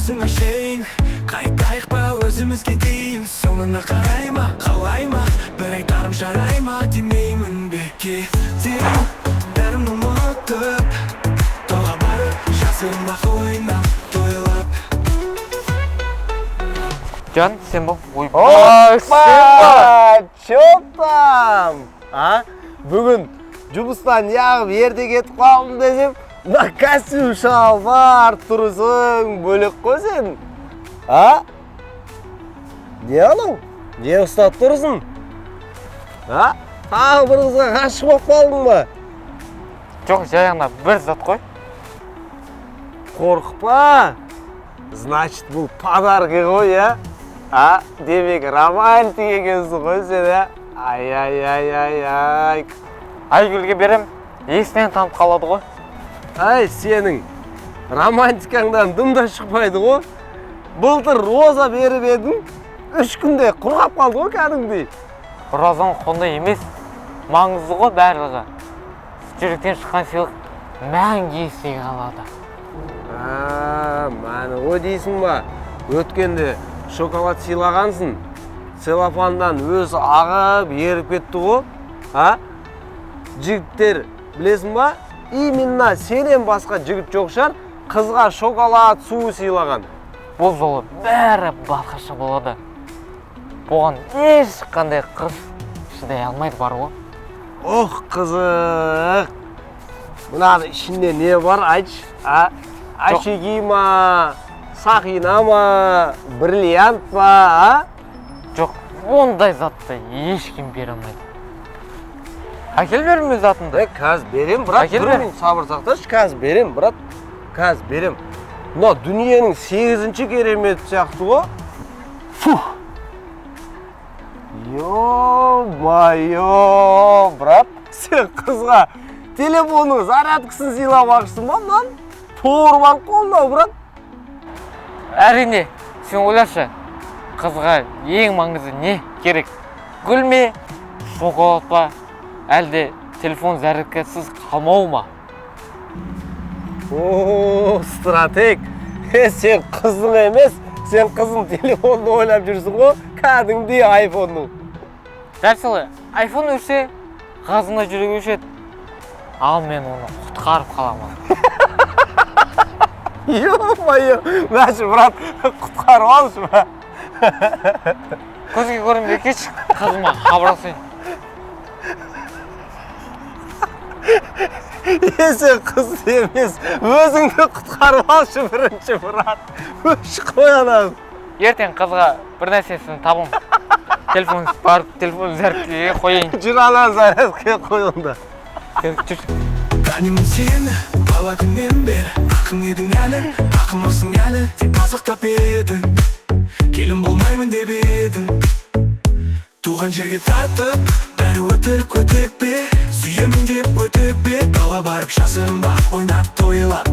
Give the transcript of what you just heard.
өзіңе шейін қайтайық па өзімізге дейін соңына қарай ма қалай ма бір айтарым жарай ма демеймін бе кетейін бәрін ұмытып тойға барып жасырмақ ойнап тойлап Can sen bu oyba Чё там? Бүгін жұмыстан яғып ерде кетіп қалдым десем, мына костюм шалбар тұрысың бөлек қой сен. Не аның? Не ұстап тұрсың? Тағы бір қызға ғашық болып қалдың ба? Жоқ, жайғанда бір зат қой. Қорқпа. Значит, бұл подарки ғой, Демек, романтик екенсің ғой сен, Ай. Айгүлге берем, есінен танып қалады ғой. Сенің романтикаңдан дым да шықпайды ғой. Былтыр роза беріп едің, 3 күнде құрғап қалды ғой кәдімгідей. Розаның қондай емес, маңызды ғой барлығы. Жүректен шыққан сыйлық мәңгі есте қалады. Мәні ғой дейсің ба? Өткенде шоколад сыйлағансың. Целлофандан өзі ағып, еріп кетті ғой. Жігіттер, білесің ба? Именно сенен басқа жігіт жоқ шығар, қызға шоколад суы сыйлаған. Бұл жолы бәрі басқаша болады. Бұған ешқандай қыз шыдай алмайды бар ғой. Ох, қызық. Мынаның ішінде не бар, айтшы? Ашеги ма, сақина ма, бриллиант па, Жоқ, ондай затты ешкім бере алмайды. Әкел берім өз затынды. Қазір берем, брат. Әкел Бір минут сабыр сақташы, қазір берем, брат. Қазір берем. Мына дүниенің 8-ші керемет сияқты ғой. Ё-майо, брат. Сен қызға телефонның зарядкасын сыйламақшысың ба мынаны? Powerbank қолдау, брат. Әрине, сен ойлашы, қызға ең маңызды не керек? Гүл ме, шоколад па, әлде телефон зарядкасыз қалмау ма? Стратег. Сен қызың емес, сен қызың телефонды ойлап жүрсің ғой, кәдімгідей айфонның. Дәл солай, айфон өрсе, ғазына жүрегі өшеді. Ал мен оны құтқарып қаламын. Ё-майо, мәші, брат, құтқарып алшы ба. Көзге көрінбей кетші, қызыма хабарласайын. Сен қыз емес, өзіңді құтқарып алшы бірінші, брат. Өш қоянам. Ертең қызға бір нәрсесін табым. Телефон барып, телефон зарядкаға қойайын. Жүр ана зарядкаға қойыңда. Жүр. Танимын сені бала күннен бері ақын едің әлі ақымырсың әлі деп мазақтап едің келін болмаймын деп едің туған жерге тартып бәрі өтірік өтірік пе сүйемін деп өтіп пе дала барып жасырынбақ ойнап тойлап